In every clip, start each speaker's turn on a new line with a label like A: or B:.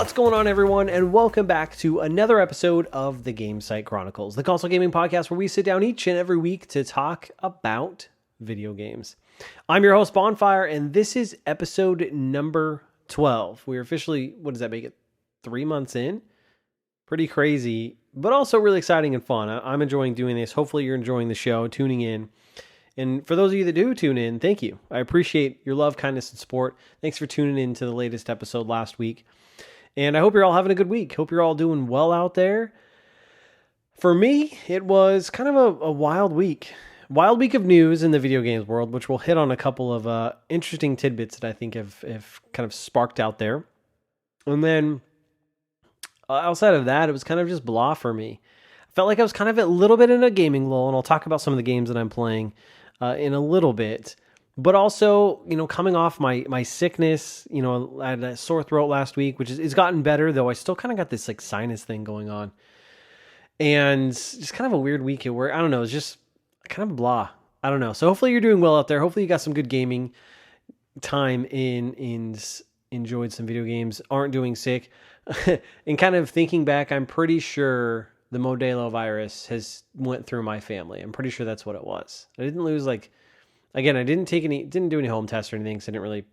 A: What's going on, everyone, and welcome back to another episode of the Gamecite Chronicles, the console gaming podcast where we sit down each and every week to talk about video games. I'm your host, Bonfire, and this is episode number 12. We're officially, what does that make it, 3 months in? Pretty crazy, but also really exciting and fun. I'm enjoying doing this. Hopefully you're enjoying the show, tuning in. And for those of you that do tune in, thank you. I appreciate your love, kindness, and support. Thanks for tuning in to the latest episode last week. And I hope you're all having a good week. Hope you're all doing well out there. For me, it was kind of a wild week. Wild week of news in the video games world, which we'll hit on a couple of interesting tidbits that I think have kind of sparked out there. And then outside of that, it was kind of just blah for me. I felt like I was kind of a little bit in a gaming lull, and I'll talk about some of the games that I'm playing in a little bit. But also, coming off my sickness, I had a sore throat last week, which is gotten better, though I still kind of got this like sinus thing going on. And just kind of a weird week where, I don't know, it's just kind of blah. I don't know. So hopefully you're doing well out there. Hopefully you got some good gaming time enjoyed some video games, aren't doing sick. And kind of thinking back, I'm pretty sure the Modelo virus has went through my family. I'm pretty sure that's what it was. I didn't lose again, I didn't do any home tests or anything because I didn't really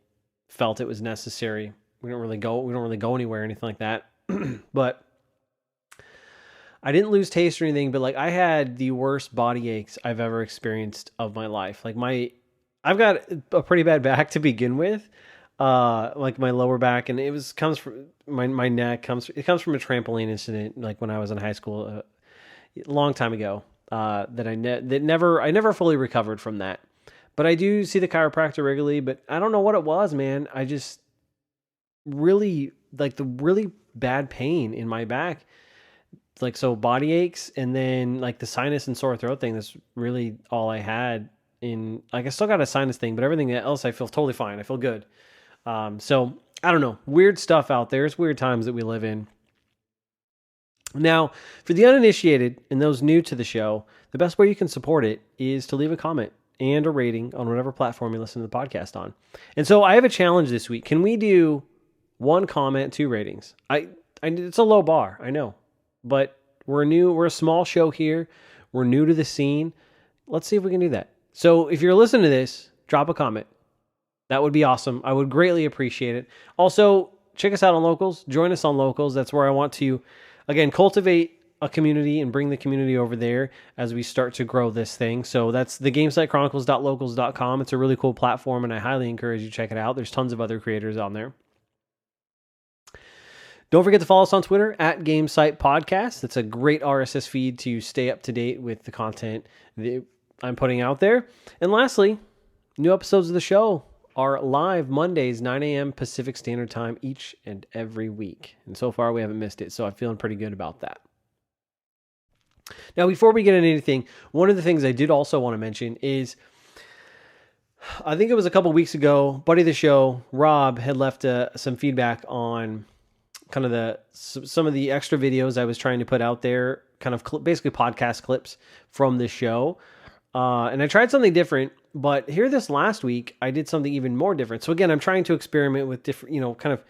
A: felt it was necessary. We don't really go anywhere or anything like that. But I didn't lose taste or anything, but I had the worst body aches I've ever experienced of my life. I've got a pretty bad back to begin with. My lower back, and comes from my neck comes from a trampoline incident when I was in high school a long time ago. That I never fully recovered from that. But I do see the chiropractor regularly, but I don't know what it was, man. I just really, the really bad pain in my back. So body aches, and then the sinus and sore throat thing, that's really all I had I still got a sinus thing, but everything else I feel totally fine. I feel good. So I don't know, weird stuff out there. It's weird times that we live in. Now, for the uninitiated and those new to the show, the best way you can support it is to leave a comment and a rating on whatever platform you listen to the podcast on. And so I have a challenge this week. Can we do 1 comment, 2 ratings? It's a low bar, I know, but we're a small show here. We're new to the scene. Let's see if we can do that. So if you're listening to this, drop a comment. That would be awesome. I would greatly appreciate it. Also, check us out on Locals. Join us on Locals. That's where I want to, again, cultivate a community and bring the community over there as we start to grow this thing. So that's the gamesitechronicles.locals.com. It's a really cool platform, and I highly encourage you to check it out. There's tons of other creators on there. Don't forget to follow us on Twitter at Gamecite Podcast. That's a great RSS feed to stay up to date with the content that I'm putting out there. And lastly, new episodes of the show are live Mondays, 9 a.m. Pacific Standard Time each and every week. And so far, we haven't missed it, so I'm feeling pretty good about that. Now, before we get into anything, one of the things I did also want to mention is, I think it was a couple weeks ago, buddy of the show, Rob, had left some feedback on kind of some of the extra videos I was trying to put out there, kind of basically podcast clips from the show. And I tried something different, but here this last week, I did something even more different. So again, I'm trying to experiment with different, kind of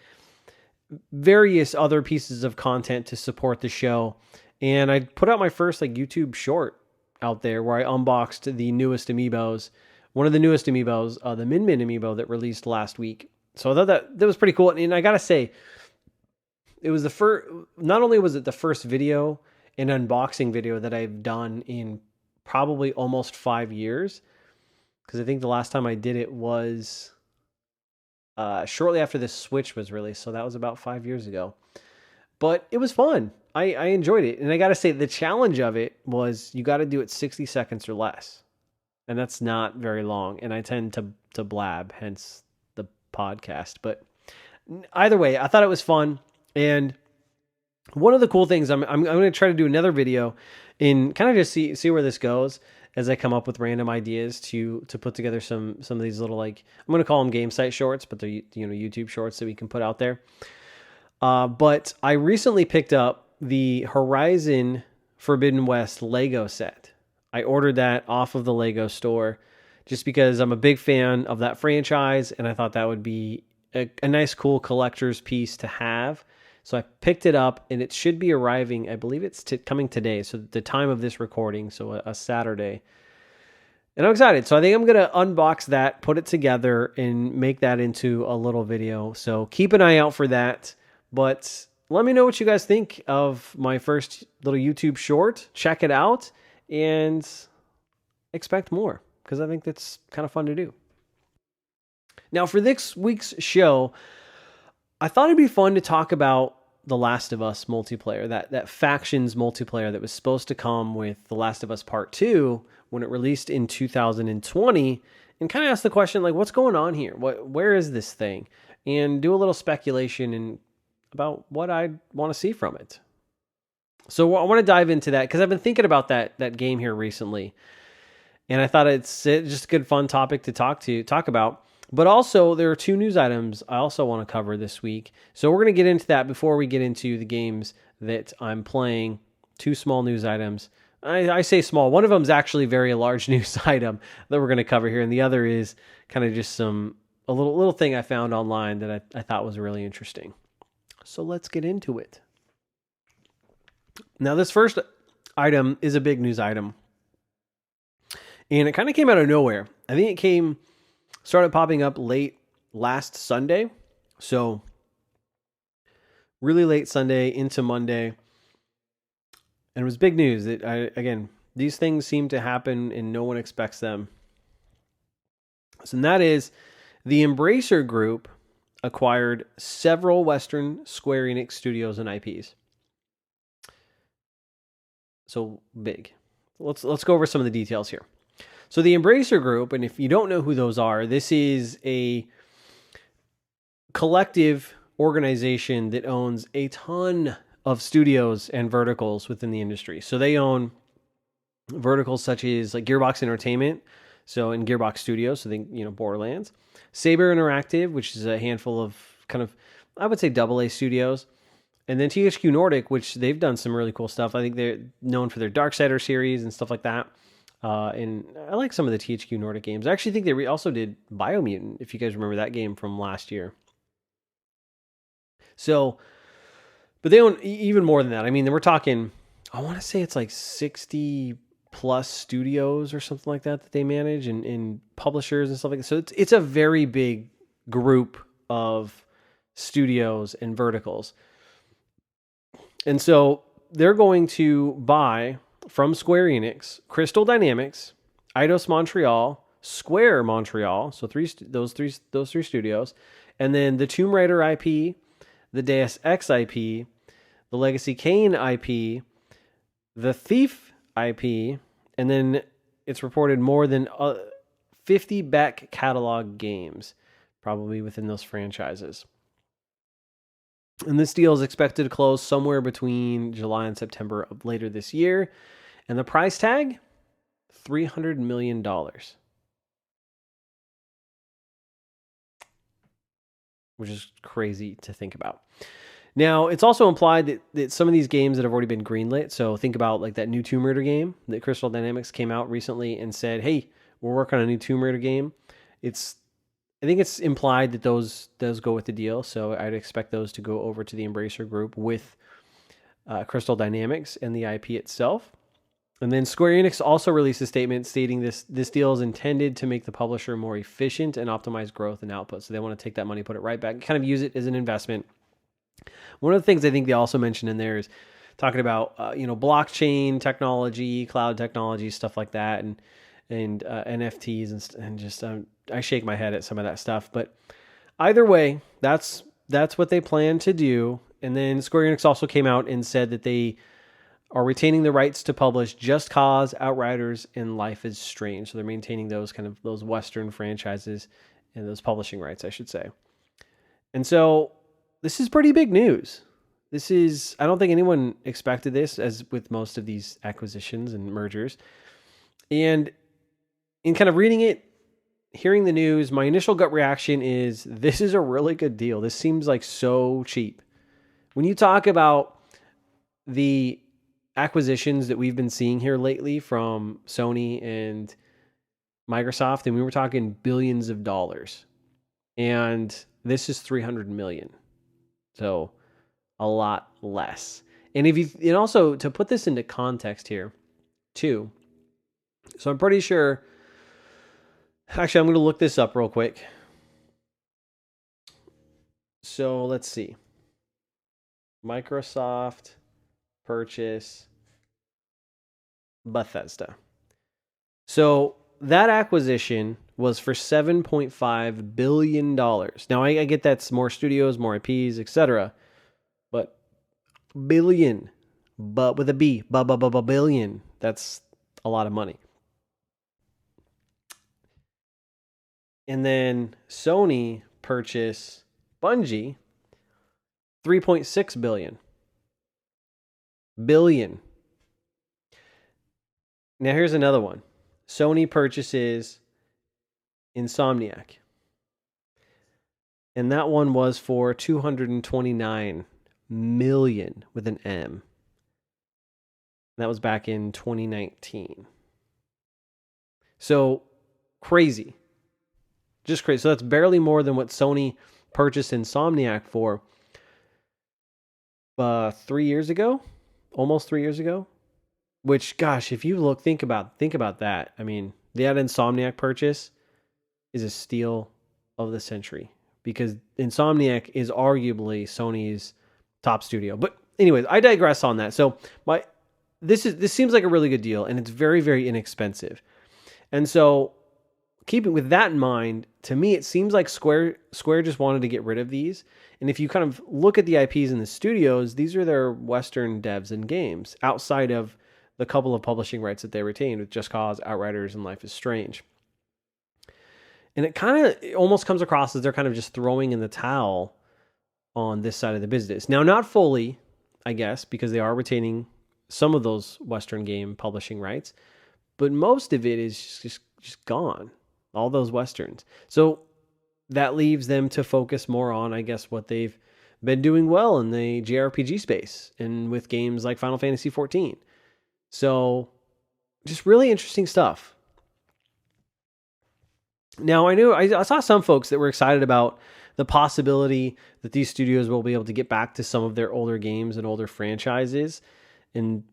A: various other pieces of content to support the show. And I put out my first YouTube short out there where I unboxed the newest amiibos, one of the newest amiibos, the Min Min amiibo that released last week. So I thought that was pretty cool. And I got to say, it was not only was it the first video, an unboxing video that I've done in probably almost 5 years, because I think the last time I did it was shortly after the Switch was released, so that was about 5 years ago. But it was fun. I enjoyed it, and I gotta say the challenge of it was you got to do it 60 seconds or less, and that's not very long. And I tend to blab, hence the podcast. But either way, I thought it was fun, and one of the cool things I'm going to try to do another video in kind of just see where this goes as I come up with random ideas to put together some of these little, I'm going to call them Gamecite shorts, but they're YouTube shorts that we can put out there. But I recently picked up the Horizon Forbidden West Lego set. I ordered that off of the Lego store just because I'm a big fan of that franchise, and I thought that would be a nice, cool collector's piece to have So I picked it up, and it should be arriving. I believe it's coming today. So the time of this recording, so a Saturday. And I'm excited. So I think I'm going to unbox that, put it together, and make that into a little video. So keep an eye out for that. But let me know what you guys think of my first little YouTube short. Check it out and expect more, because I think that's kind of fun to do. Now, for this week's show, I thought it'd be fun to talk about The Last of Us multiplayer, that factions multiplayer that was supposed to come with The Last of Us Part 2 when it released in 2020, and kind of ask the question, like, what's going on here? Where is this thing? And do a little speculation about what I want to see from it. So I want to dive into that, because I've been thinking about that game here recently, and I thought it's just a good, fun topic to talk about. But also, there are two news items I also want to cover this week. So we're going to get into that before we get into the games that I'm playing. Two small news items. I say small. One of them is actually a very large news item that we're going to cover here, and the other is kind of just a little thing I found online that I thought was really interesting. So let's get into it. Now, this first item is a big news item, and it kind of came out of nowhere. I think it started popping up late last Sunday. So really late Sunday into Monday. And it was big news. Again, these things seem to happen and no one expects them. So that is, the Embracer Group acquired several Western Square Enix studios and IPs. So big. Let's go over some of the details here. So the Embracer Group, and if you don't know who those are, this is a collective organization that owns a ton of studios and verticals within the industry. So they own verticals such as like Gearbox Entertainment, so in Gearbox Studios, so think, Borderlands. Saber Interactive, which is a handful of kind of, I would say, AA studios. And then THQ Nordic, which they've done some really cool stuff. I think they're known for their Darksider series and stuff like that. And I like some of the THQ Nordic games. I actually think they also did Biomutant, if you guys remember that game from last year. So, but they own even more than that. I mean, we're talking, I want to say it's like 60 plus studios or something like that they manage, and publishers and stuff like that. So it's a very big group of studios and verticals. And so they're going to buy from Square Enix, Crystal Dynamics, Eidos Montreal, Square Montreal, so those three studios, and then the Tomb Raider IP, the Deus Ex IP, the Legacy Kane IP, the Thief IP, and then it's reported more than 50 back catalog games, probably within those franchises. And this deal is expected to close somewhere between July and September of later this year. And the price tag, $300 million. Which is crazy to think about. Now, it's also implied that some of these games that have already been greenlit, so think about like that new Tomb Raider game that Crystal Dynamics came out recently and said, hey, we're working on a new Tomb Raider game. I think it's implied that those go with the deal, so I'd expect those to go over to the Embracer Group with Crystal Dynamics and the IP itself. And then Square Enix also released a statement stating this deal is intended to make the publisher more efficient and optimize growth and output. So they want to take that money, put it right back, kind of use it as an investment. One of the things I think they also mentioned in there is talking about blockchain technology, cloud technology, stuff like that, and NFTs and just I shake my head at some of that stuff. But either way, that's what they plan to do. And then Square Enix also came out and said that they are retaining the rights to publish Just Cause, Outriders, and Life is Strange. So they're maintaining those Western franchises and those publishing rights, I should say. And so this is pretty big news. I don't think anyone expected this, as with most of these acquisitions and mergers. And in kind of reading it, hearing the news, my initial gut reaction is this is a really good deal. This seems like so cheap. When you talk about the acquisitions that we've been seeing here lately from Sony and Microsoft, and we were talking billions of dollars, and this is $300 million. So a lot less. And and also to put this into context here too. So I'm pretty sure, actually I'm going to look this up real quick. So let's see. Microsoft purchase Bethesda. So that acquisition was for $7.5 billion. Now, I get that's more studios, more IPs, etc. But billion, but with a B, billion. That's a lot of money. And then Sony purchased Bungie, $3.6 billion. Now here's another one. Sony purchases Insomniac. And that one was for 229 million with an M. That was back in 2019. So crazy. Just crazy. So that's barely more than what Sony purchased Insomniac for 3 years ago, almost 3 years ago. Which, gosh, if you think about that. I mean, that Insomniac purchase is a steal of the century because Insomniac is arguably Sony's top studio. But anyways, I digress on that. So this seems like a really good deal, and it's very, very inexpensive. And so, keeping with that in mind, to me, it seems like Square just wanted to get rid of these. And if you kind of look at the IPs in the studios, these are their Western devs and games outside of the couple of publishing rights that they retained with Just Cause, Outriders, and Life is Strange. And it almost comes across as they're kind of just throwing in the towel on this side of the business. Now, not fully, I guess, because they are retaining some of those Western game publishing rights, but most of it is just gone. All those Westerns. So that leaves them to focus more on, I guess, what they've been doing well in the JRPG space and with games like Final Fantasy XIV. So just really interesting stuff. Now, I saw some folks that were excited about the possibility that these studios will be able to get back to some of their older games and older franchises. And,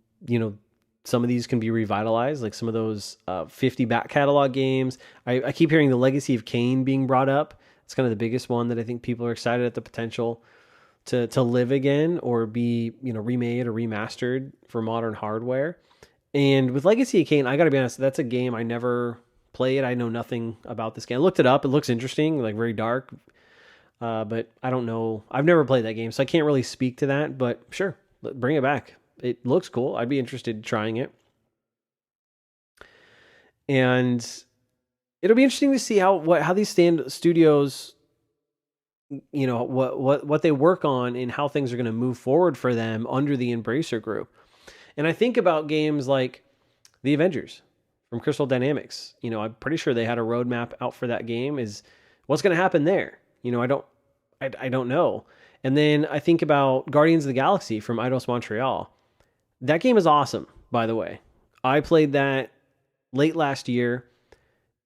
A: some of these can be revitalized, like some of those 50 back catalog games. I keep hearing the Legacy of Kain being brought up. It's kind of the biggest one that I think people are excited at the potential to live again or be, remade or remastered for modern hardware. And with Legacy of Kain, I got to be honest, that's a game I never played. I know nothing about this game. I looked it up. It looks interesting, like very dark. But I don't know. I've never played that game, so I can't really speak to that. But sure, bring it back. It looks cool. I'd be interested in trying it. And it'll be interesting to see how these studios, what they work on and how things are going to move forward for them under the Embracer Group. And I think about games like The Avengers from Crystal Dynamics. I'm pretty sure they had a roadmap out for that game. Is what's going to happen there? I don't know. And then I think about Guardians of the Galaxy from Eidos Montreal. That game is awesome, by the way. I played that late last year,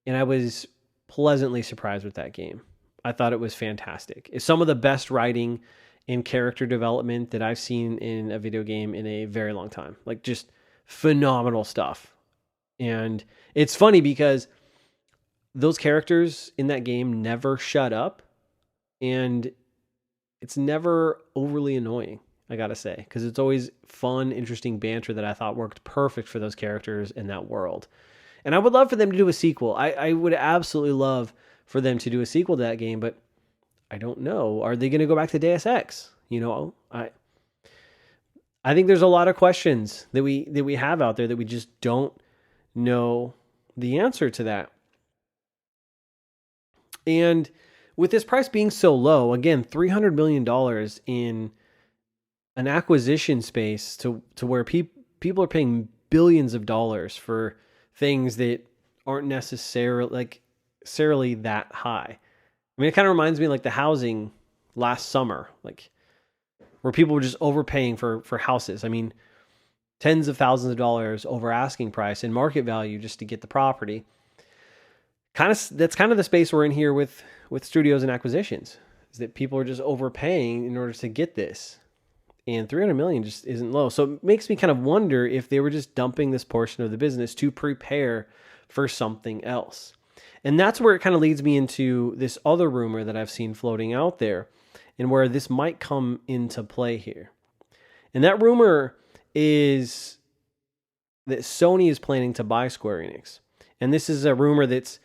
A: and I was pleasantly surprised with that game. I thought it was fantastic. It's some of the best writing and character development that I've seen in a video game in a very long time. Like, just phenomenal stuff. And it's funny because those characters in that game never shut up, and it's never overly annoying, I gotta say, because it's always fun, interesting banter that I thought worked perfect for those characters in that world. And I would love for them to do a sequel. I would absolutely love for them to do a sequel to that game, but I don't know. Are they going to go back to Deus Ex? I think there's a lot of questions that we have out there that we just don't know the answer to that. And with this price being so low, again, $300 million in an acquisition space to where people are paying billions of dollars for things that aren't necessarily that high. I mean, it kind of reminds me like the housing last summer, like where people were just overpaying for houses. I mean, tens of thousands of dollars over asking price and market value just to get the property. That's kind of the space we're in here with studios and acquisitions, is that people are just overpaying in order to get this. and 300 million just isn't low. So it makes me kind of wonder if they were just dumping this portion of the business to prepare for something else. And that's where it kind of leads me into this other rumor that I've seen floating out there and where this might come into play here. And that rumor is that Sony is planning to buy Square Enix. And this is a rumor that's,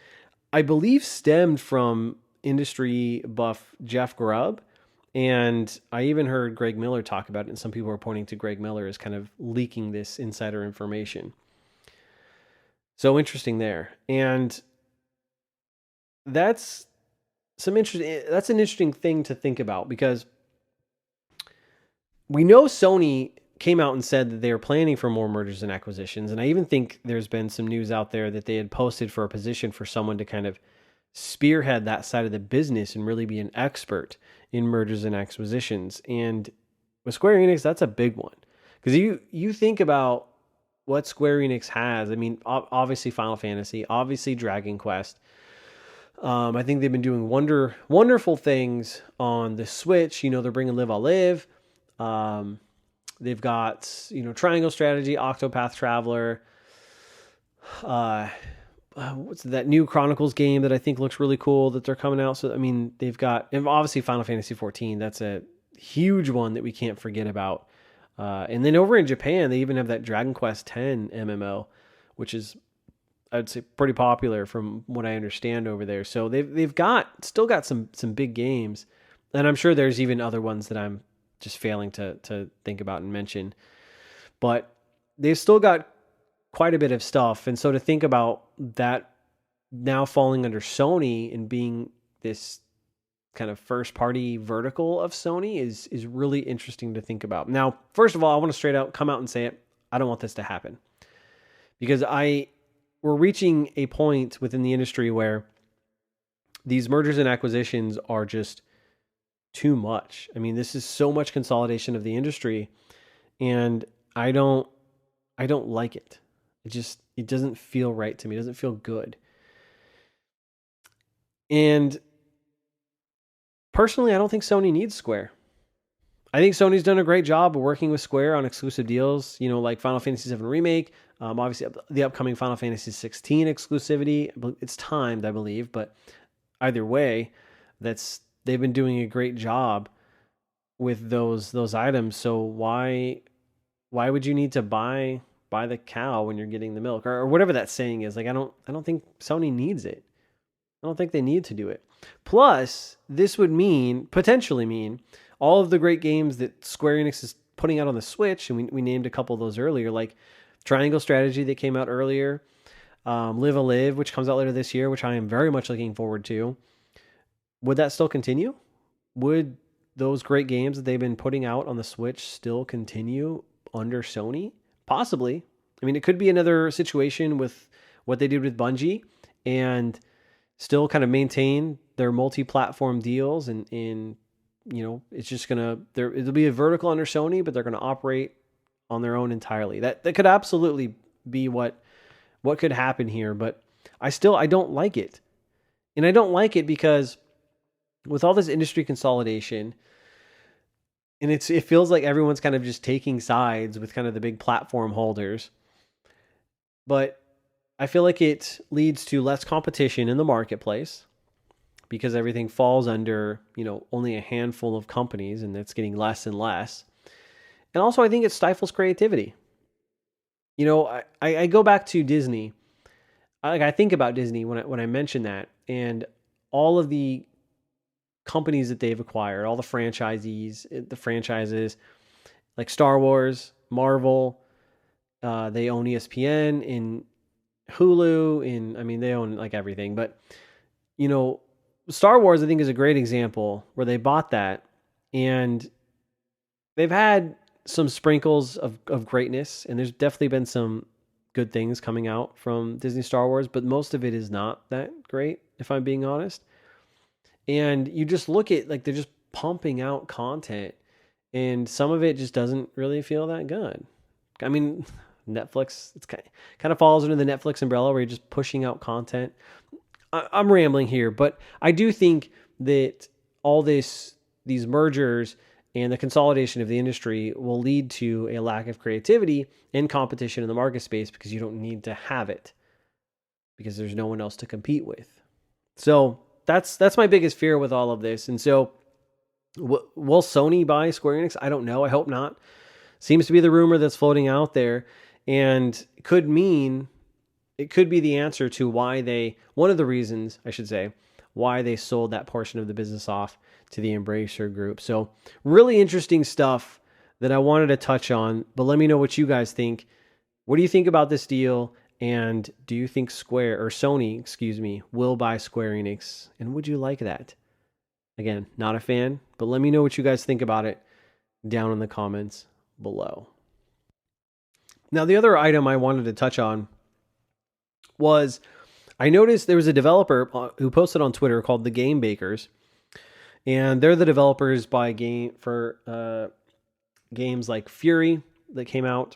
A: I believe, stemmed from industry buff Jeff Grubb. And I even heard Greg Miller talk about it, and some people are pointing to Greg Miller as kind of leaking this insider information. So interesting there. And that's an interesting thing to think about, because we know Sony came out and said that they were planning for more mergers and acquisitions. And I even think there's been some news out there that they had posted for a position for someone to kind of spearhead that side of the business and really be an expert in mergers and acquisitions. And with Square Enix, that's a big one, because you think about what Square Enix has. I mean, obviously Final Fantasy, obviously Dragon Quest. I think they've been doing wonderful things on the Switch. They're bringing Live I'll Live. They've got, Triangle Strategy, Octopath Traveler. What's that new Chronicles game that I think looks really cool that they're coming out. So, I mean, they've got, and obviously Final Fantasy 14. That's a huge one that we can't forget about. And then over in Japan, they even have that Dragon Quest X MMO, which is, I'd say, pretty popular from what I understand over there. So they've still got some big games, and I'm sure there's even other ones that I'm just failing to think about and mention. But they've still got quite a bit of stuff, and so to think about that now falling under Sony and being this kind of first party vertical of Sony is really interesting to think about. Now, first of all, I want to straight out come out and say it. I don't want this to happen, because we're reaching a point within the industry where these mergers and acquisitions are just too much. I mean, this is so much consolidation of the industry, and I don't like it. It doesn't feel right to me. It doesn't feel good. And personally, I don't think Sony needs Square. I think Sony's done a great job of working with Square on exclusive deals, like Final Fantasy VII Remake, obviously the upcoming Final Fantasy 16 exclusivity. It's timed, I believe, but either way, they've been doing a great job with those items. So why would you need to buy the cow when you're getting the milk, or whatever that saying is? Like, I don't think Sony needs it. I don't think they need to do it. Plus, this would potentially mean all of the great games that Square Enix is putting out on the Switch, and we named a couple of those earlier, like Triangle Strategy that came out earlier, Live a Live, which comes out later this year, which I am very much looking forward to. Would that still continue? Would those great games that they've been putting out on the Switch still continue under Sony? Possibly. I mean, it could be another situation with what they did with Bungie and still kind of maintain their multi-platform deals, and it's just it'll be a vertical under Sony, but they're gonna operate on their own entirely. That could absolutely be what could happen here, but I don't like it. And I don't like it because with all this industry consolidation, and it feels like everyone's kind of just taking sides with kind of the big platform holders. But I feel like it leads to less competition in the marketplace, because everything falls under, only a handful of companies, and it's getting less and less. And also, I think it stifles creativity. I go back to Disney. I think about Disney when I mention that, and all of the companies that they've acquired, all the franchises, like Star Wars, Marvel, they own ESPN, in Hulu, they own like everything. But, Star Wars, I think, is a great example where they bought that, and they've had some sprinkles of greatness, and there's definitely been some good things coming out from Disney Star Wars, but most of it is not that great, if I'm being honest. And you just look at, like, they're just pumping out content, and some of it just doesn't really feel that good. I mean, Netflix, it's kind of falls under the Netflix umbrella where you're just pushing out content. I'm rambling here, but I do think that all these mergers And the consolidation of the industry will lead to a lack of creativity and competition in the market space because you don't need to have it because there's no one else to compete with. So that's my biggest fear with all of this. And so will Sony buy Square Enix? I don't know. I hope not. Seems to be the rumor that's floating out there, and it could be the answer to one of the reasons, I should say, why they sold that portion of the business off to the Embracer Group. So really interesting stuff that I wanted to touch on, but let me know what you guys think. What do you think about this deal? And do you think Sony, will buy Square Enix? And would you like that? Again, not a fan, but let me know what you guys think about it down in the comments below. Now, the other item I wanted to touch on was I noticed there was a developer who posted on Twitter called the Game Bakers, and they're the developers by games like Fury that came out,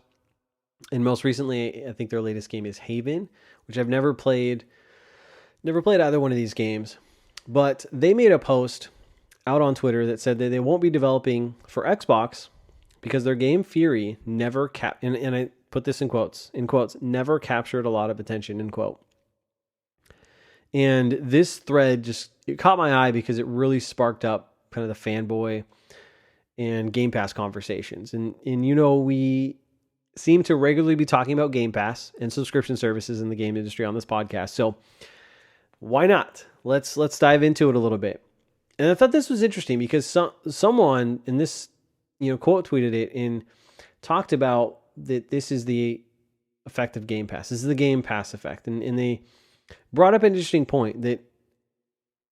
A: and most recently, I think their latest game is Haven, which I've never played. Never played either one of these games, but they made a post out on Twitter that said that they won't be developing for Xbox because their game Fury never and I put this in quotes, never captured a lot of attention, end quote. And this thread it caught my eye because it really sparked up kind of the fanboy and Game Pass conversations. And we seem to regularly be talking about Game Pass and subscription services in the game industry on this podcast. So why not? Let's dive into it a little bit. And I thought this was interesting because someone in this, quote tweeted it and talked about that this is the effect of Game Pass. This is the Game Pass effect. And they brought up an interesting point that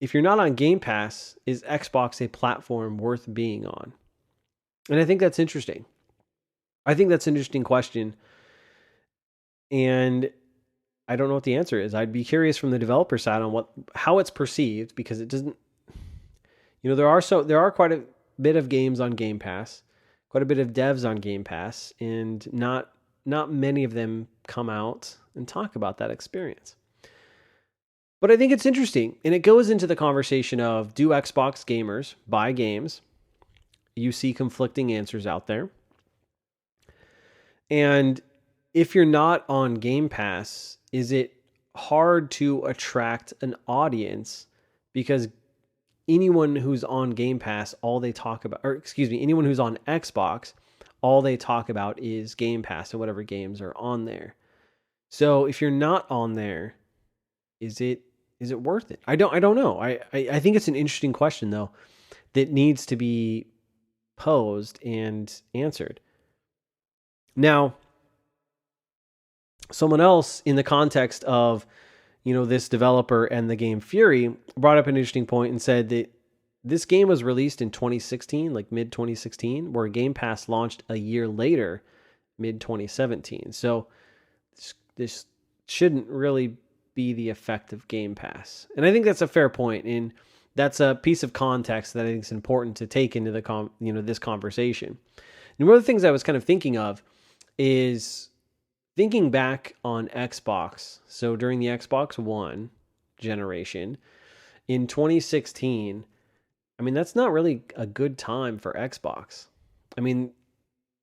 A: if you're not on Game Pass, is Xbox a platform worth being on? And I think that's interesting. I think that's an interesting question. And I don't know what the answer is. I'd be curious from the developer side on how it's perceived, because it doesn't, there are quite a bit of games on Game Pass, quite a bit of devs on Game Pass, and not many of them come out and talk about that experience. But I think it's interesting, and it goes into the conversation of, do Xbox gamers buy games? You see conflicting answers out there. And if you're not on Game Pass, is it hard to attract an audience? Because anyone who's on Game Pass, anyone who's on Xbox, all they talk about is Game Pass and whatever games are on there. So if you're not on there, is it worth it? I don't know. I think it's an interesting question, though, that needs to be posed and answered. Now, someone else in the context of, this developer and the game Fury brought up an interesting point and said that this game was released in 2016, like mid 2016, where Game Pass launched a year later, mid 2017. So this shouldn't really be the effect of Game Pass. And I think that's a fair point, and that's a piece of context that I think is important to take into this conversation. And one of the things I was kind of thinking of is thinking back on Xbox. So during the Xbox One generation in 2016, that's not really a good time for Xbox.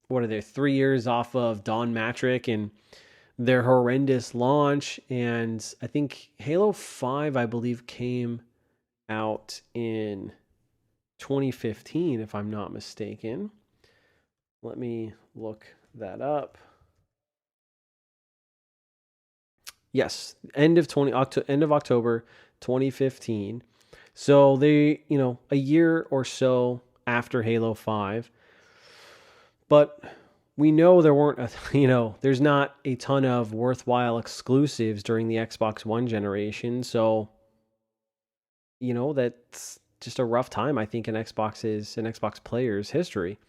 A: What are they, 3 years off of Don Matrick and their horrendous launch? And I think Halo 5, I believe, came out in 2015, if I'm not mistaken. Let me look that up. Yes, end of October 2015. So they, a year or so after Halo 5. But we know there weren't, there's not a ton of worthwhile exclusives during the Xbox One generation. So, that's just a rough time, I think, in Xbox players' history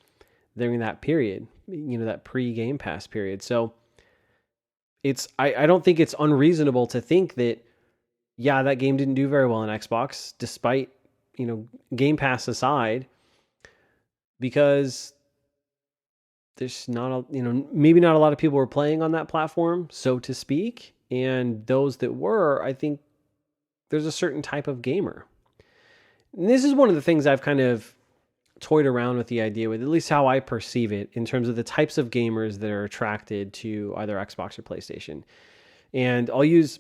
A: during that period, that pre-Game Pass period. So I don't think it's unreasonable to think that, that game didn't do very well on Xbox, despite, Game Pass aside, because there's not maybe not a lot of people were playing on that platform, so to speak. And those that were, I think there's a certain type of gamer. And this is one of the things I've kind of toyed around with the idea, with at least how I perceive it, in terms of the types of gamers that are attracted to either Xbox or PlayStation. And I'll use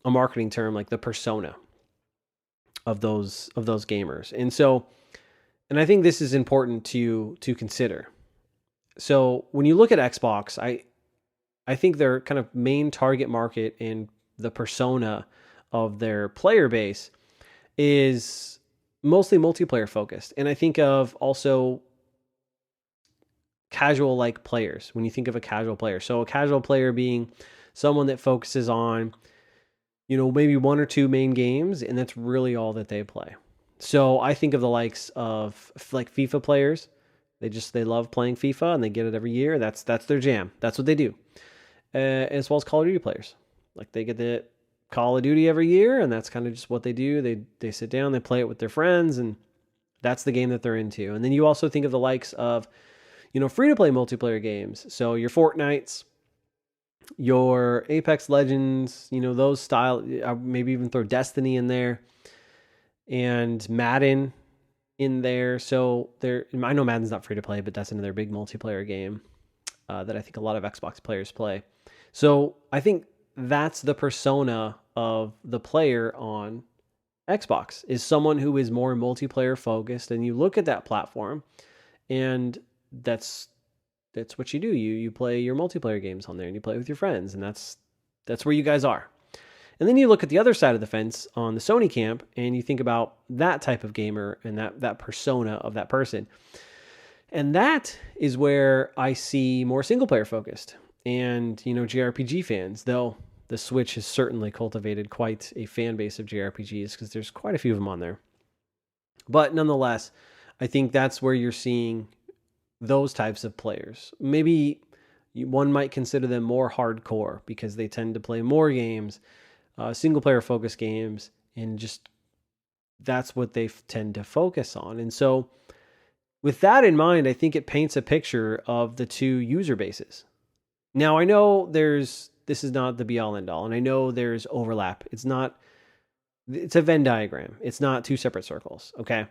A: a marketing term like the persona of those gamers. And I think this is important to consider. So when you look at Xbox, I think their kind of main target market and the persona of their player base is mostly multiplayer focused. And I think of also casual like players when you think of a casual player. So a casual player being someone that focuses on, maybe one or two main games, and that's really all that they play. So I think of the likes of like FIFA players. They love playing FIFA and they get it every year. That's their jam. That's what they do. As well as Call of Duty players. Like they get the Call of Duty every year, and that's kind of just what they do. They sit down, they play it with their friends, and that's the game that they're into. And then you also think of the likes of, free-to-play multiplayer games. So your Fortnites, your Apex Legends, those style, maybe even throw Destiny in there, and Madden in there. So I know Madden's not free-to-play, but that's another big multiplayer game that I think a lot of Xbox players play. So I think that's the persona of the player on Xbox, is someone who is more multiplayer focused. And you look at that platform, and that's what you do. You play your multiplayer games on there, and you play with your friends, and that's where you guys are. And then you look at the other side of the fence on the Sony camp, and you think about that type of gamer and that persona of that person. And that is where I see more single player focused and, JRPG fans, though the Switch has certainly cultivated quite a fan base of JRPGs because there's quite a few of them on there. But nonetheless, I think that's where you're seeing those types of players. Maybe one might consider them more hardcore because they tend to play more games, single player focused games, and just that's what they tend to focus on. And so with that in mind, I think it paints a picture of the two user bases. Now, I know this is not the be all end all, and I know there's overlap. It's a Venn diagram. It's not two separate circles, okay?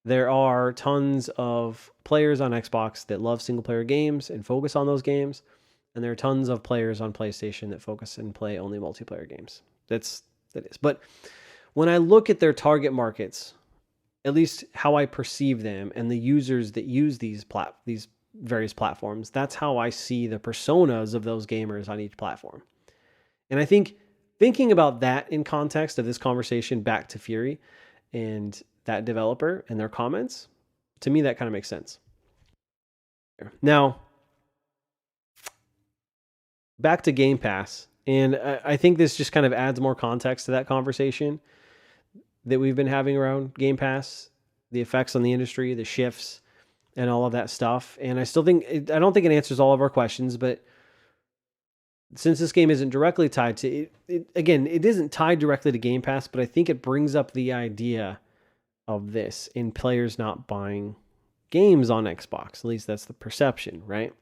A: There are tons of players on Xbox that love single player games and focus on those games, and there are tons of players on PlayStation that focus and play only multiplayer games. That is. But when I look at their target markets, at least how I perceive them and the users that use these various platforms, that's how I see the personas of those gamers on each platform. And I think thinking about that in context of this conversation back to Fury and that developer and their comments, to me, that kind of makes sense. Now, back to Game Pass. And I think this just kind of adds more context to that conversation that we've been having around Game Pass, the effects on the industry, the shifts, and all of that stuff. And I don't think it answers all of our questions, but since this game isn't directly tied to it, again, it isn't tied directly to Game Pass, but I think it brings up the idea of this in players not buying games on Xbox. At least that's the perception, right?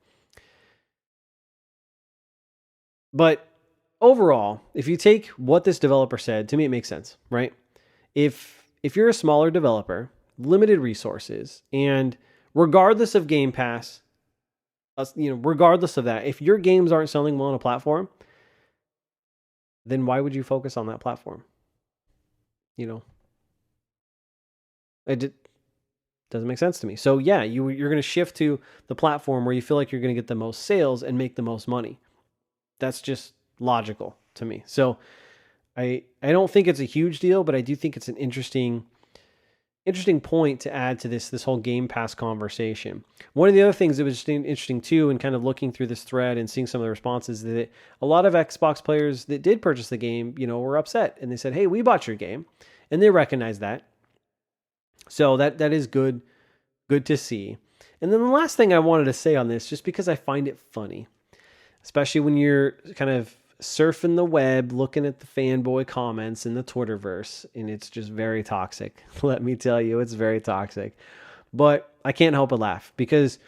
A: But overall, if you take what this developer said, to me, it makes sense, right? If you're a smaller developer, limited resources, and regardless of Game Pass, regardless of that, if your games aren't selling well on a platform, then why would you focus on that platform? It doesn't make sense to me. So yeah, you're going to shift to the platform where you feel like you're going to get the most sales and make the most money. That's just logical to me. So I don't think it's a huge deal, but I do think it's an interesting point to add to this whole Game Pass conversation. One of the other things that was interesting too, and kind of looking through this thread and seeing some of the responses, that a lot of Xbox players that did purchase the game, were upset, and they said, "Hey, we bought your game," and they recognize that. So that is good to see. And then the last thing I wanted to say on this, just because I find it funny, especially when you're kind of surfing the web, looking at the fanboy comments in the Twitterverse, and it's just very toxic. Let me tell you, it's very toxic. But I can't help but laugh because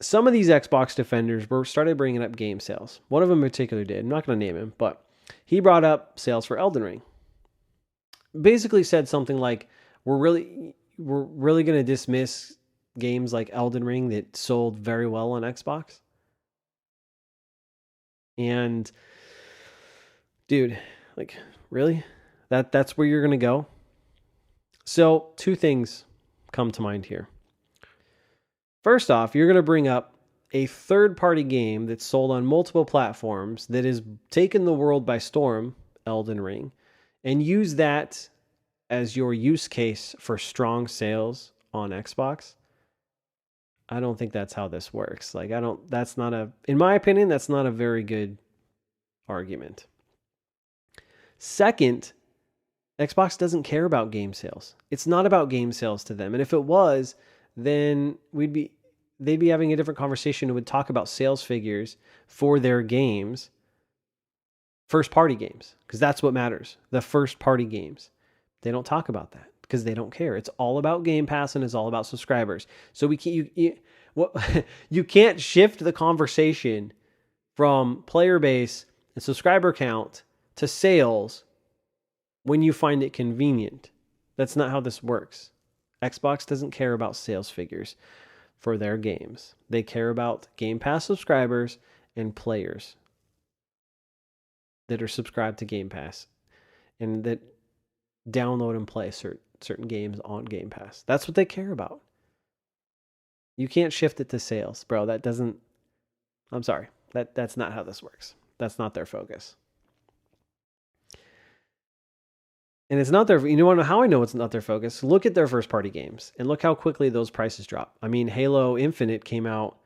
A: some of these Xbox defenders started bringing up game sales. One of them in particular did. I'm not going to name him, but he brought up sales for Elden Ring. Basically said something like, we're really going to dismiss games like Elden Ring that sold very well on Xbox. And dude, like, really? That's where you're going to go? So, two things come to mind here. First off, you're going to bring up a third-party game that's sold on multiple platforms that has taken the world by storm, Elden Ring, and use that as your use case for strong sales on Xbox. I don't think that's how this works. Like, in my opinion, that's not a very good argument. Second, Xbox doesn't care about game sales. It's not about game sales to them. And if it was, then they'd be having a different conversation and would talk about sales figures for their games, first party games, because that's what matters. The first party games. They don't talk about that because they don't care. It's all about Game Pass and it's all about subscribers. So you can't shift the conversation from player base and subscriber count to sales when you find it convenient. That's not how this works. Xbox doesn't care about sales figures for their games. They care about Game Pass subscribers and players that are subscribed to Game Pass and that download and play certain games on Game Pass. That's what they care about. You can't shift it to sales, bro. I'm sorry. That's not how this works. That's not their focus. And it's not their, you know how I know it's not their focus? Look at their first party games and look how quickly those prices drop. I mean, Halo Infinite came out,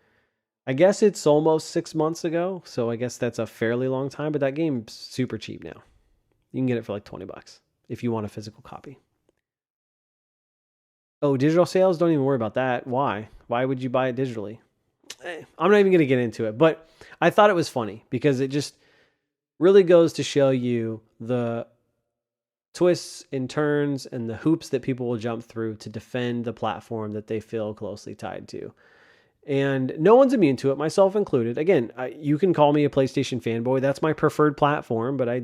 A: I guess it's almost 6 months ago. So I guess that's a fairly long time, but that game's super cheap now. You can get it for like $20 if you want a physical copy. Oh, digital sales? Don't even worry about that. Why? Why would you buy it digitally? I'm not even going to get into it, but I thought it was funny because it just really goes to show you the twists and turns and the hoops that people will jump through to defend the platform that they feel closely tied to. And no one's immune to it, myself included. Again, you can call me a PlayStation fanboy. That's my preferred platform, but I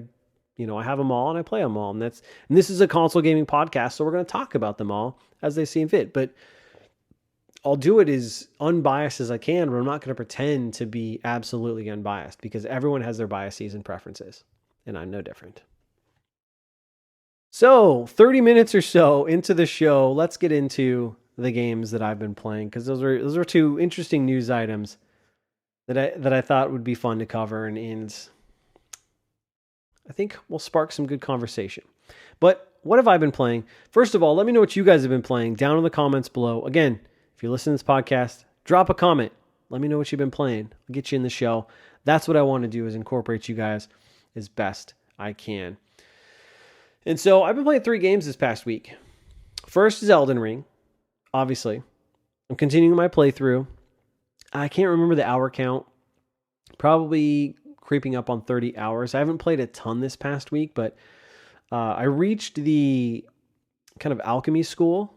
A: have them all and I play them all. And this is a console gaming podcast, so we're going to talk about them all as they seem fit. But I'll do it as unbiased as I can, but I'm not going to pretend to be absolutely unbiased because everyone has their biases and preferences, and I'm no different. So 30 minutes or so into the show, let's get into the games that I've been playing because those are two interesting news items that I thought would be fun to cover, and I think we'll spark some good conversation. But what have I been playing? First of all, let me know what you guys have been playing down in the comments below. Again, if you listen to this podcast, drop a comment. Let me know what you've been playing. I'll get you in the show. That's what I want to do, is incorporate you guys as best I can. And so I've been playing 3 games this past week. First is Elden Ring, obviously. I'm continuing my playthrough. I can't remember the hour count. Probably creeping up on 30 hours. I haven't played a ton this past week, but I reached the kind of alchemy school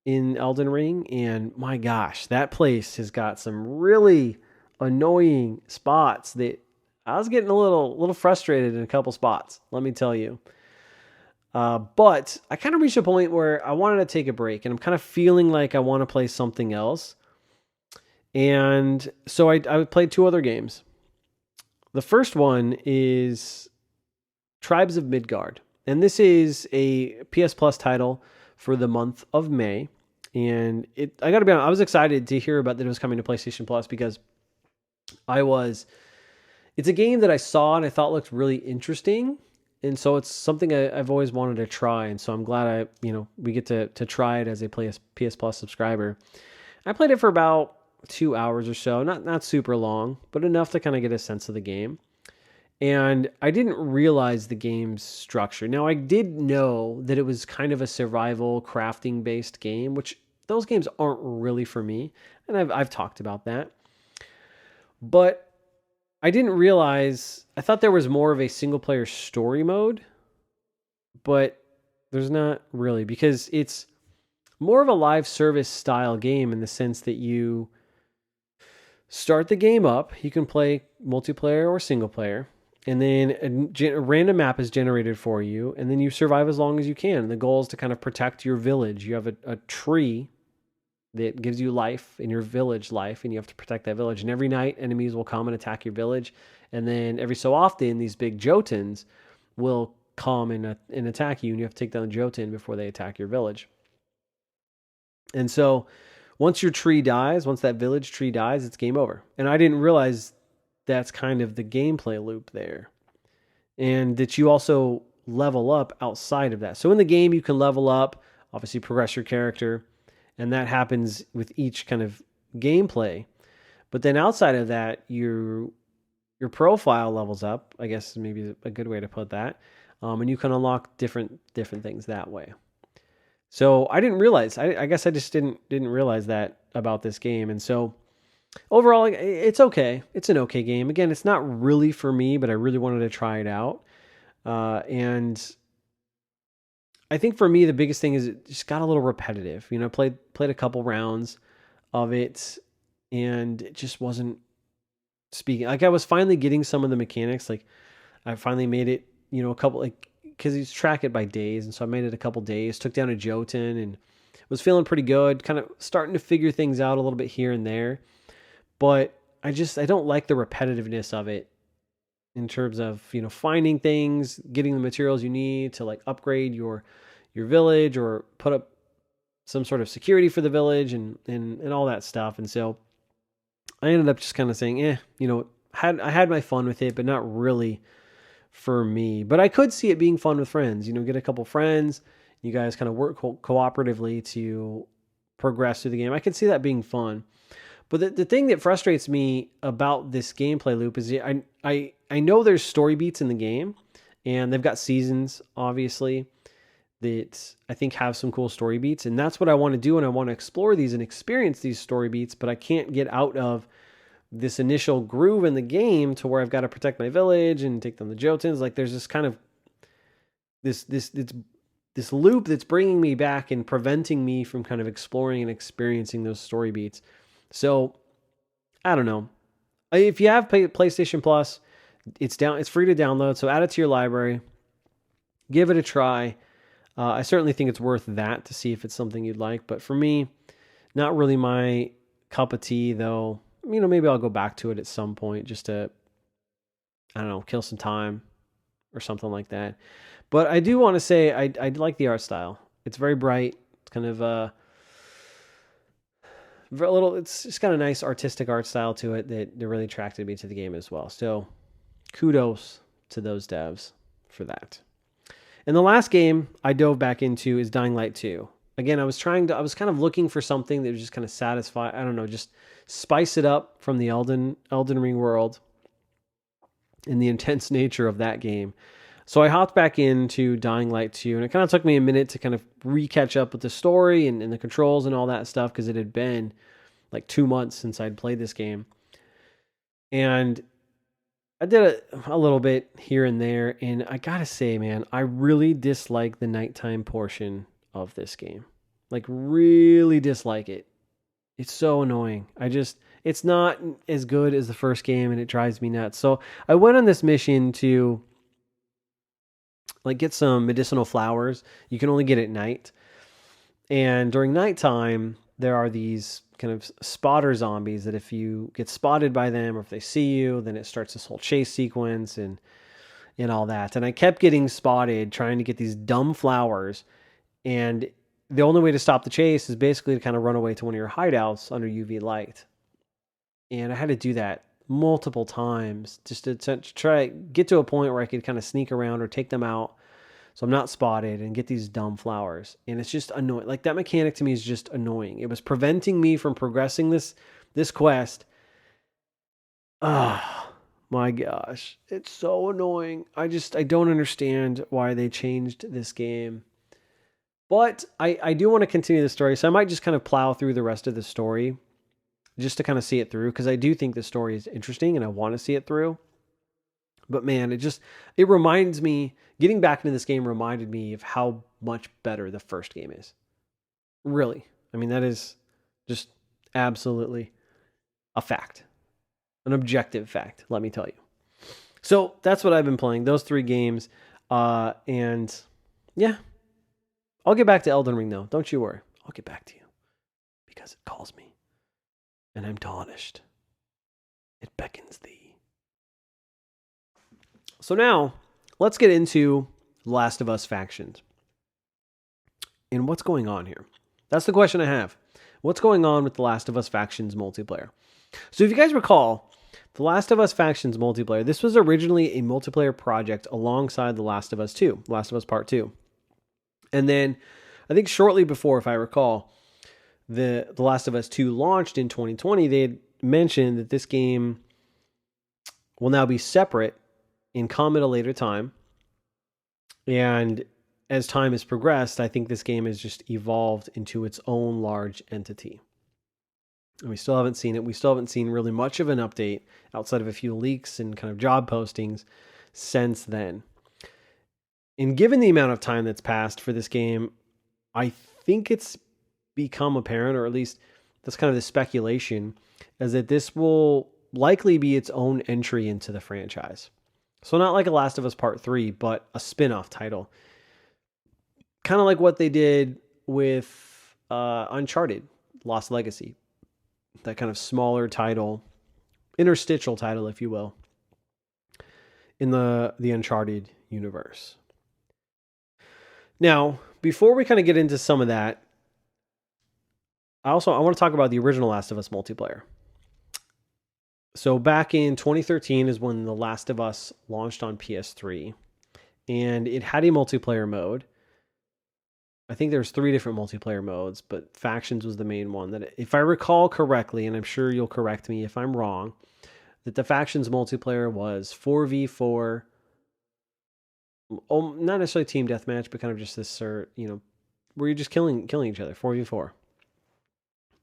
A: in Elden Ring, and my gosh, that place has got some really annoying spots that I was getting a little frustrated in a couple spots, let me tell you. But I kind of reached a point where I wanted to take a break, and I'm kind of feeling like I want to play something else. And so I played 2 other games. The first one is Tribes of Midgard. And this is a PS Plus title for the month of May. And I got to be honest, I was excited to hear about that it was coming to PlayStation Plus because it's a game that I saw and I thought looked really interesting. And so it's something I've always wanted to try. And so I'm glad we get to try it as a PS Plus subscriber. I played it for about 2 hours or so, not super long, but enough to kind of get a sense of the game. And I didn't realize the game's structure. Now, I did know that it was kind of a survival crafting based game, which those games aren't really for me. And I've talked about that. But I didn't realize, I thought there was more of a single player story mode, but there's not really, because it's more of a live service style game in the sense that you start the game up, you can play multiplayer or single player, and then a random map is generated for you, and then you survive as long as you can. And the goal is to kind of protect your village. You have a tree that gives you life in your village life, and you have to protect that village. And every night, enemies will come and attack your village, and then every so often, these big Jotuns will come and attack you, and you have to take down the Jotun before they attack your village. And so, once your tree dies, once that village tree dies, it's game over. And I didn't realize that's kind of the gameplay loop there, and that you also level up outside of that. So in the game, you can level up, obviously progress your character, and that happens with each kind of gameplay. But then outside of that, your profile levels up, I guess maybe a good way to put that. And you can unlock different things that way. So I didn't realize. I guess I just didn't realize that about this game. And so overall, it's okay. It's an okay game. Again, it's not really for me, but I really wanted to try it out. And I think for me, the biggest thing is it just got a little repetitive. You know, played a couple rounds of it, and it just wasn't speaking. Like, I was finally getting some of the mechanics. Like, I finally made it, you know, a couple, like, because you track it by days, and so I made it a couple days, took down a Jotun, and was feeling pretty good, kind of starting to figure things out a little bit here and there. But I don't like the repetitiveness of it in terms of, you know, finding things, getting the materials you need to like upgrade your village or put up some sort of security for the village and all that stuff. And so I ended up just kind of saying, you know, I had my fun with it, but not really for me. But I could see it being fun with friends, you know, get a couple friends, you guys kind of work cooperatively to progress through the game. I could see that being fun. But the thing that frustrates me about this gameplay loop is I know there's story beats in the game, and they've got seasons, obviously, that I think have some cool story beats. And that's what I want to do, and I want to explore these and experience these story beats, but I can't get out of this initial groove in the game to where I've got to protect my village and take down the Jotuns. Like, there's this kind of this loop that's bringing me back and preventing me from kind of exploring and experiencing those story beats. So, I don't know. If you have PlayStation Plus, it's free to download, so add it to your library. Give it a try. I certainly think it's worth that to see if it's something you'd like. But for me, not really my cup of tea, though. You know, maybe I'll go back to it at some point just to, I don't know, kill some time or something like that. But I do want to say I like the art style. It's very bright. It's kind of a little, it's just got a nice artistic art style to it that really attracted me to the game as well. So kudos to those devs for that. And the last game I dove back into is Dying Light 2. Again, I was kind of looking for something that would just kind of satisfy, I don't know, just spice it up from the Elden Ring world and the intense nature of that game. So I hopped back into Dying Light 2, and it kind of took me a minute to kind of re-catch up with the story and the controls and all that stuff, because it had been like 2 months since I'd played this game. And I did a little bit here and there, and I gotta say, man, I really dislike the nighttime portion of this game. Like, really dislike it. It's so annoying. It's not as good as the first game, and it drives me nuts. So I went on this mission to like get some medicinal flowers. You can only get at night. And during nighttime, there are these kind of spotter zombies that if you get spotted by them or if they see you, then it starts this whole chase sequence and all that. And I kept getting spotted trying to get these dumb flowers. And the only way to stop the chase is basically to kind of run away to one of your hideouts under UV light. And I had to do that multiple times just to try to get to a point where I could kind of sneak around or take them out so I'm not spotted and get these dumb flowers. And it's just annoying. Like, that mechanic to me is just annoying. It was preventing me from progressing this quest. Oh my gosh. It's so annoying. I don't understand why they changed this game. But I do want to continue the story, so I might just kind of plow through the rest of the story just to kind of see it through, because I do think the story is interesting and I want to see it through. But man, it reminds me, getting back into this game reminded me of how much better the first game is. Really. I mean, that is just absolutely a fact. An objective fact, let me tell you. So that's what I've been playing, those 3 games. And yeah, I'll get back to Elden Ring though. Don't you worry. I'll get back to you because it calls me and I'm tarnished. It beckons thee. So now let's get into Last of Us factions. And what's going on here? That's the question I have. What's going on with the Last of Us factions multiplayer? So if you guys recall, the Last of Us factions multiplayer, this was originally a multiplayer project alongside The Last of Us 2, Last of Us Part 2. And then I think shortly before, if I recall, the Last of Us 2 launched in 2020, they had mentioned that this game will now be separate and come at a later time. And as time has progressed, I think this game has just evolved into its own large entity. And we still haven't seen it. We still haven't seen really much of an update outside of a few leaks and kind of job postings since then. And given the amount of time that's passed for this game, I think it's become apparent, or at least that's kind of the speculation, is that this will likely be its own entry into the franchise. So not like a Last of Us Part 3, but a spin-off title. Kind of like what they did with Uncharted, Lost Legacy. That kind of smaller title, interstitial title, if you will, in the Uncharted universe. Now, before we kind of get into some of that, I want to talk about the original Last of Us multiplayer. So back in 2013 is when The Last of Us launched on PS3, and it had a multiplayer mode. I think there's 3 different multiplayer modes, but Factions was the main one. That, if I recall correctly, and I'm sure you'll correct me if I'm wrong, that the Factions multiplayer was 4v4. Not necessarily team deathmatch, but kind of just this, where you're just killing each other, 4v4.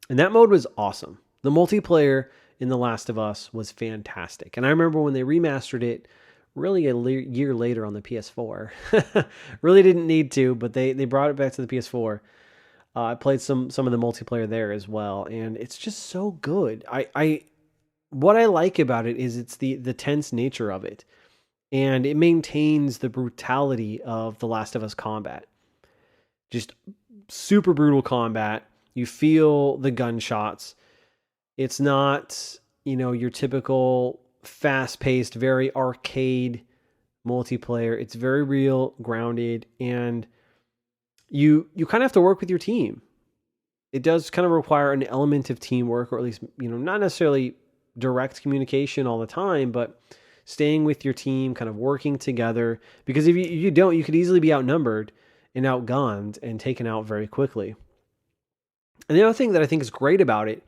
A: And that mode was awesome. The multiplayer in The Last of Us was fantastic. And I remember when they remastered it, really a year later on the PS4. Really didn't need to, but they brought it back to the PS4. I played some of the multiplayer there as well, and it's just so good. What I like about it is it's the tense nature of it, and it maintains the brutality of The Last of Us combat. Just super brutal combat. You feel the gunshots. It's not, your typical fast-paced, very arcade multiplayer. It's very real, grounded, and you kind of have to work with your team. It does kind of require an element of teamwork, or at least, not necessarily direct communication all the time, but staying with your team, kind of working together. Because if you don't, you could easily be outnumbered and outgunned and taken out very quickly. And the other thing that I think is great about it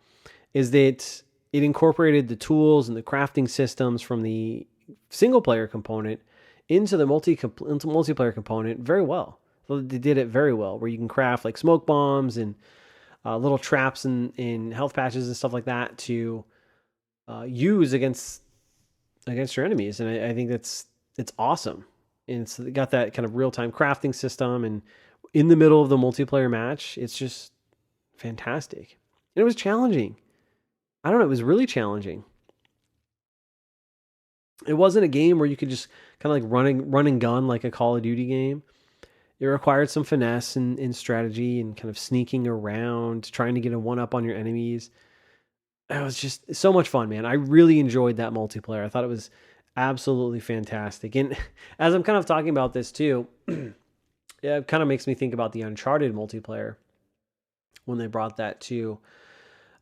A: is that it incorporated the tools and the crafting systems from the single player component into the multiplayer component very well. So they did it very well, where you can craft like smoke bombs and little traps and health patches and stuff like that to use against your enemies. And I think it's awesome. And it's got that kind of real-time crafting system, and in the middle of the multiplayer match, it's just fantastic. And it was challenging. I don't know, it was really challenging. It wasn't a game where you could just kind of like run and gun like a Call of Duty game. It required some finesse and strategy and kind of sneaking around, trying to get a one-up on your enemies. It was just so much fun, man. I really enjoyed that multiplayer. I thought it was absolutely fantastic. And as I'm kind of talking about this too, it kind of makes me think about the Uncharted multiplayer when they brought that to...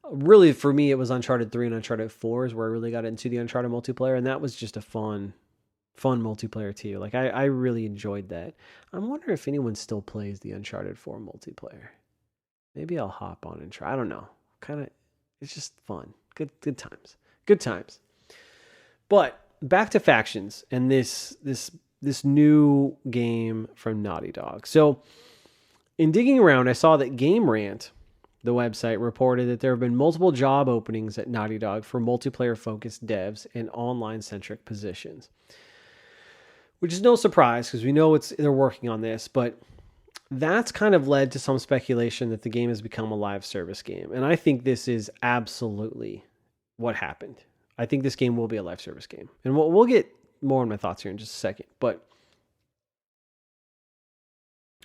A: Really, for me, it was Uncharted 3 and Uncharted 4 is where I really got into the Uncharted multiplayer, and that was just a fun multiplayer too. Like, I really enjoyed that. I wonder if anyone still plays the Uncharted 4 multiplayer. Maybe I'll hop on and try. I don't know. It's just fun. Good times. Good times. But back to Factions and this new game from Naughty Dog. So, in digging around, I saw that Game Rant, the website, reported that there have been multiple job openings at Naughty Dog for multiplayer-focused devs and online-centric positions. Which is no surprise, because we know they're working on this, but that's kind of led to some speculation that the game has become a live service game. And I think this is absolutely what happened. I think this game will be a live service game. And we'll get more on my thoughts here in just a second. But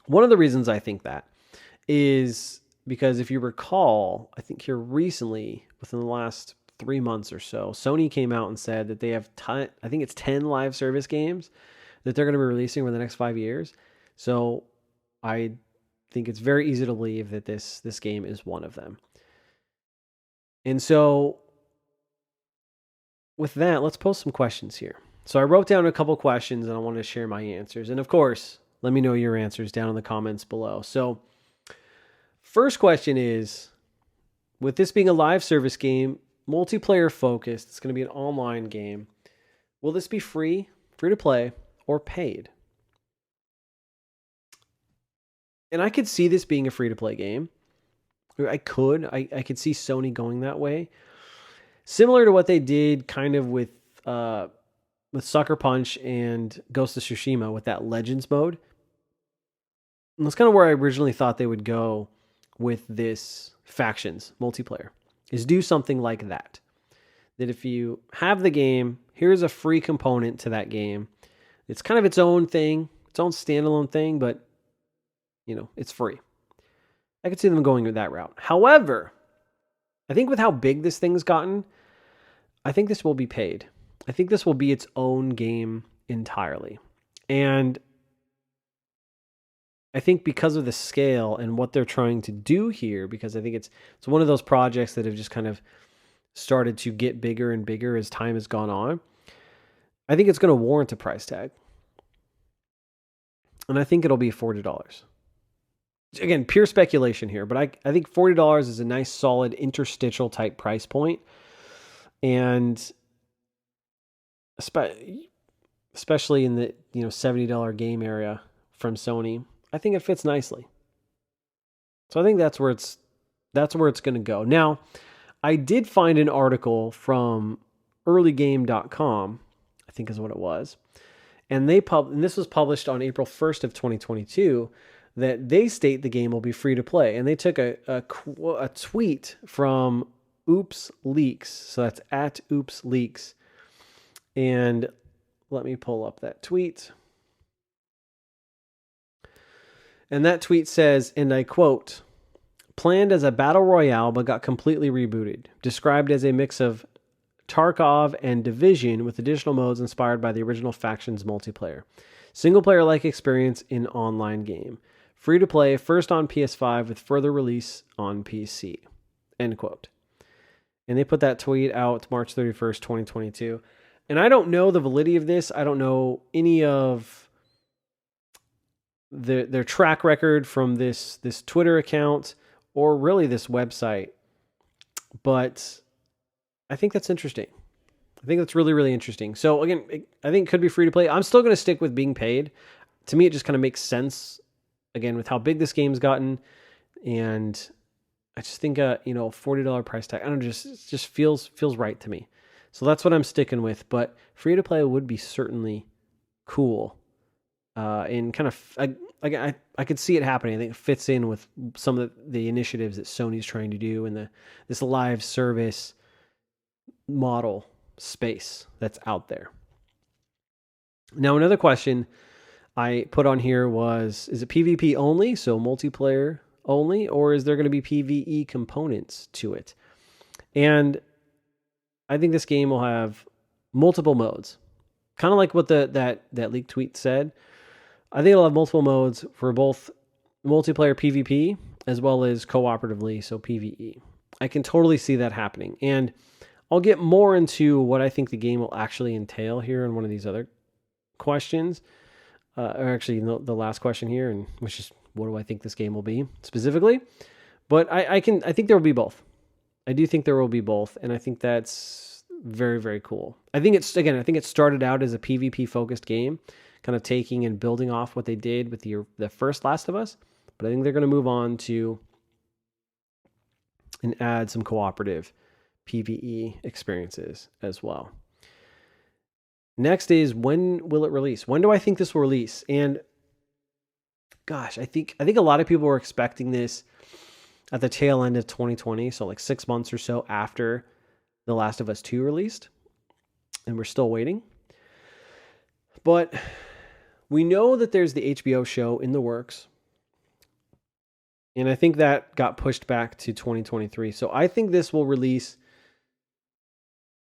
A: one of the reasons I think that is because if you recall, I think here recently, within the last 3 months or so, Sony came out and said that they have I think it's 10 live service games that they're going to be releasing over the next 5 years. So I think it's very easy to believe that this game is one of them. And so with that, let's post some questions here. So I wrote down a couple questions and I wanted to share my answers. And of course, let me know your answers down in the comments below. So first question is, with this being a live service game, multiplayer focused, it's going to be an online game, will this be free to play, or paid? And I could see this being a free to play game. I could see Sony going that way. Similar to what they did kind of with Sucker Punch and Ghost of Tsushima with that Legends mode. And that's kind of where I originally thought they would go with this Factions multiplayer, is do something like that. That if you have the game, here's a free component to that game. It's kind of its own thing, its own standalone thing, but it's free. I could see them going that route. However, I think with how big this thing's gotten, I think this will be paid. I think this will be its own game entirely. And I think because of the scale and what they're trying to do here, because I think it's one of those projects that have just kind of started to get bigger and bigger as time has gone on, I think it's going to warrant a price tag. And I think it'll be $40. Again, pure speculation here, but I think $40 is a nice, solid, interstitial type price point. And especially in the $70 game area from Sony, I think it fits nicely. So I think that's where it's going to go. Now, I did find an article from earlygame.com, I think is what it was. And and this was published on April 1st of 2022, that they state the game will be free to play. And they took a tweet from Oops Leaks. So that's at Oops Leaks. And let me pull up that tweet. And that tweet says, and I quote, "Planned as a battle royale but got completely rebooted. Described as a mix of Tarkov and Division with additional modes inspired by the original Factions multiplayer. Single player-like experience in online game. Free to play, first on PS5 with further release on PC." End quote. And they put that tweet out March 31st, 2022. And I don't know the validity of this. I don't know any of their track record from this Twitter account or really this website. But I think that's interesting. I think that's really, really interesting. So again, I think it could be free to play. I'm still going to stick with being paid. To me, it just kind of makes sense, again, with how big this game's gotten. And I just think $40 price tag, I don't know, it just feels right to me. So that's what I'm sticking with. But free to play would be certainly cool. And kind of, I could see it happening. I think it fits in with some of the initiatives that Sony's trying to do in this live service model space that's out there. Now, another question I put on here was, is it PvP only, so multiplayer only, or is there going to be PvE components to it? And I think this game will have multiple modes, kind of like what that leaked tweet said. I think it'll have multiple modes for both multiplayer PvP as well as cooperatively, so PvE. I can totally see that happening. And I'll get more into what I think the game will actually entail here in one of these other questions. Or actually, the last question here, and which is, what do I think this game will be specifically? But I think there will be both. I do think there will be both, and I think that's very, very cool. I think it started out as a PvP focused game, kind of taking and building off what they did with the first Last of Us. But I think they're going to move on to and add some cooperative PvE experiences as well. Next is, when will it release? When do I think this will release? And gosh, I think a lot of people were expecting this at the tail end of 2020, so like 6 months or so after The Last of Us 2 released, and we're still waiting. But we know that there's the HBO show in the works. And I think that got pushed back to 2023. So I think this will release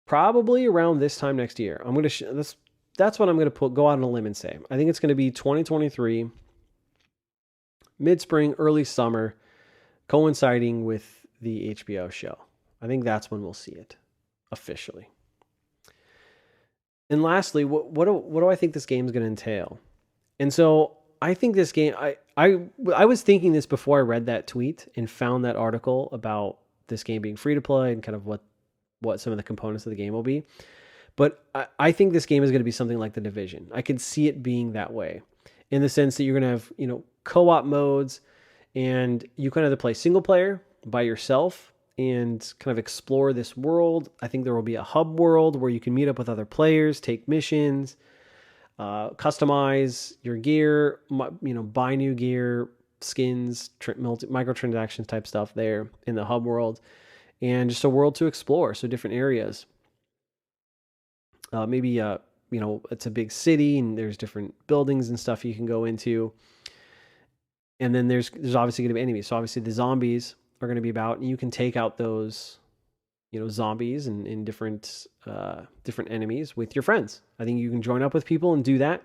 A: probably around this time next year. I'm going to that's what I'm going to go out on a limb and say. I think it's going to be 2023, mid-spring, early summer, coinciding with the HBO show. I think that's when we'll see it officially. And lastly, what do I think this game is going to entail? And so I think this game, I was thinking this before I read that tweet and found that article about this game being free to play and kind of what some of the components of the game will be. But I think this game is going to be something like The Division. I could see it being that way, in the sense that you're going to have, co-op modes, and you can either play single player by yourself and kind of explore this world. I think there will be a hub world where you can meet up with other players, take missions, customize your gear, buy new gear, skins, microtransactions type stuff there in the hub world, and just a world to explore. So different areas. Maybe it's a big city and there's different buildings and stuff you can go into. And then there's obviously going to be enemies. So obviously the zombies are going to be about, and you can take out those, zombies and different enemies with your friends. I think you can join up with people and do that.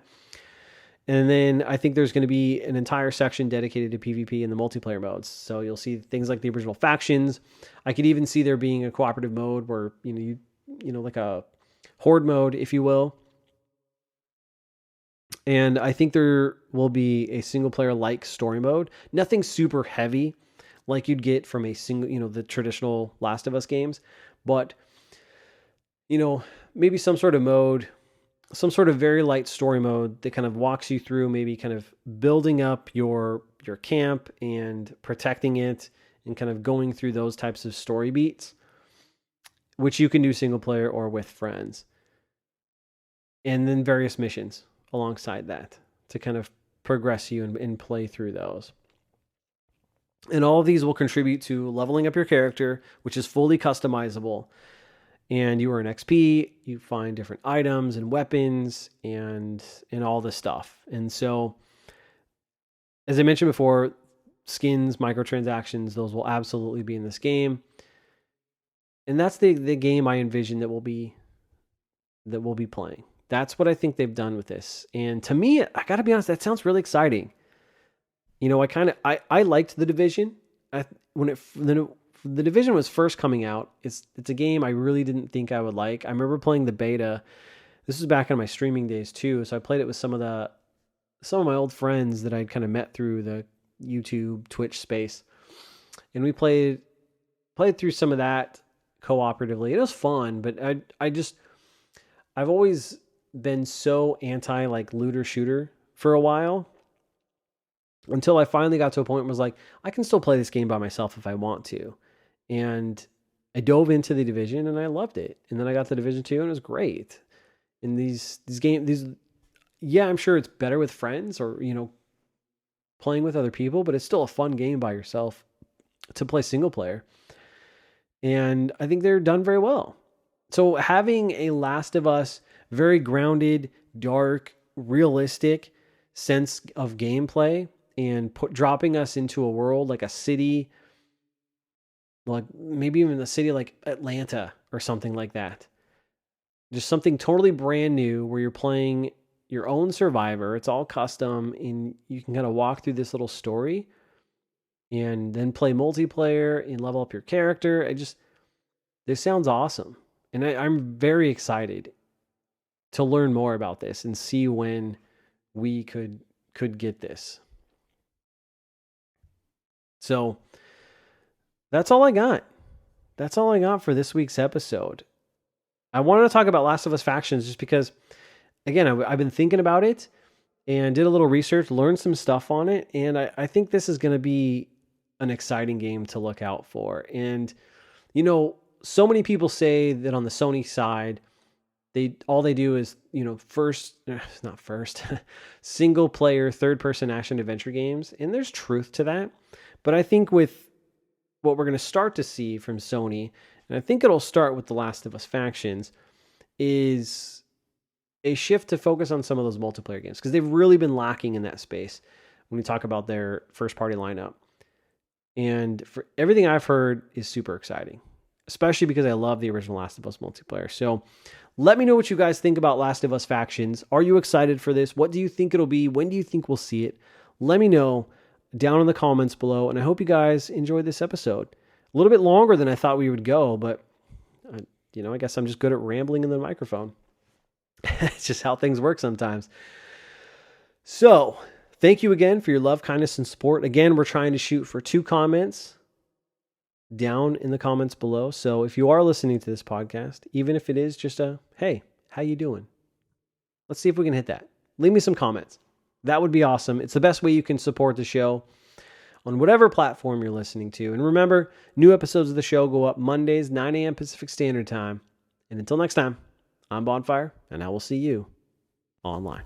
A: And then I think there's going to be an entire section dedicated to PvP in the multiplayer modes. So you'll see things like the original factions. I could even see there being a cooperative mode where, like a horde mode, if you will. And I think there will be a single player like story mode. Nothing super heavy like you'd get from a single, the traditional Last of Us games, but maybe some sort of mode, some sort of very light story mode that kind of walks you through maybe kind of building up your camp and protecting it and kind of going through those types of story beats, which you can do single player or with friends. And then various missions alongside that to kind of progress you and play through those. And all of these will contribute to leveling up your character, which is fully customizable. And you earn XP, you find different items and weapons and all this stuff. And so, as I mentioned before, skins, microtransactions, those will absolutely be in this game. And that's the game I envision that we'll be playing. That's what I think they've done with this. And to me, I got to be honest, that sounds really exciting. I liked The Division. When The Division was first coming out, it's a game I really didn't think I would like. I remember playing the beta. This was back in my streaming days too, so I played it with some of my old friends that I'd kind of met through the YouTube, Twitch space. And we played through some of that cooperatively. It was fun, but I've always been so anti like looter shooter for a while, until I finally got to a point where I was like, I can still play this game by myself if I want to. And I dove into The Division and I loved it. And then I got The Division 2 and it was great. And these games, I'm sure it's better with friends or, playing with other people, but it's still a fun game by yourself to play single player. And I think they're done very well. So having a Last of Us, very grounded, dark, realistic sense of gameplay, and dropping us into a world like a city, like maybe even a city like Atlanta or something like that. Just something totally brand new where you're playing your own survivor. It's all custom and you can kind of walk through this little story and then play multiplayer and level up your character. This sounds awesome. And I'm very excited to learn more about this and see when we could get this. So that's all I got. That's all I got for this week's episode. I wanted to talk about Last of Us Factions just because, again, I've been thinking about it and did a little research, learned some stuff on it, and I think this is going to be an exciting game to look out for. And, so many people say that on the Sony side, all they do is, single player, third person action adventure games. And there's truth to that. But I think with what we're going to start to see from Sony, and I think it'll start with The Last of Us Factions, is a shift to focus on some of those multiplayer games because they've really been lacking in that space when we talk about their first party lineup. And for everything I've heard is super exciting, especially because I love the original Last of Us multiplayer. So let me know what you guys think about Last of Us Factions. Are you excited for this? What do you think it'll be? When do you think we'll see it? Let me know down in the comments below. And I hope you guys enjoyed this episode. A little bit longer than I thought we would go, but I guess I'm just good at rambling in the microphone. It's just how things work sometimes. So thank you again for your love, kindness, and support. Again, we're trying to shoot for 2 comments down in the comments below. So if you are listening to this podcast, even if it is just a, hey, how you doing? Let's see if we can hit that. Leave me some comments. That would be awesome. It's the best way you can support the show on whatever platform you're listening to. And remember, new episodes of the show go up Mondays, 9 a.m. Pacific Standard Time. And until next time, I'm Bonfire, and I will see you online.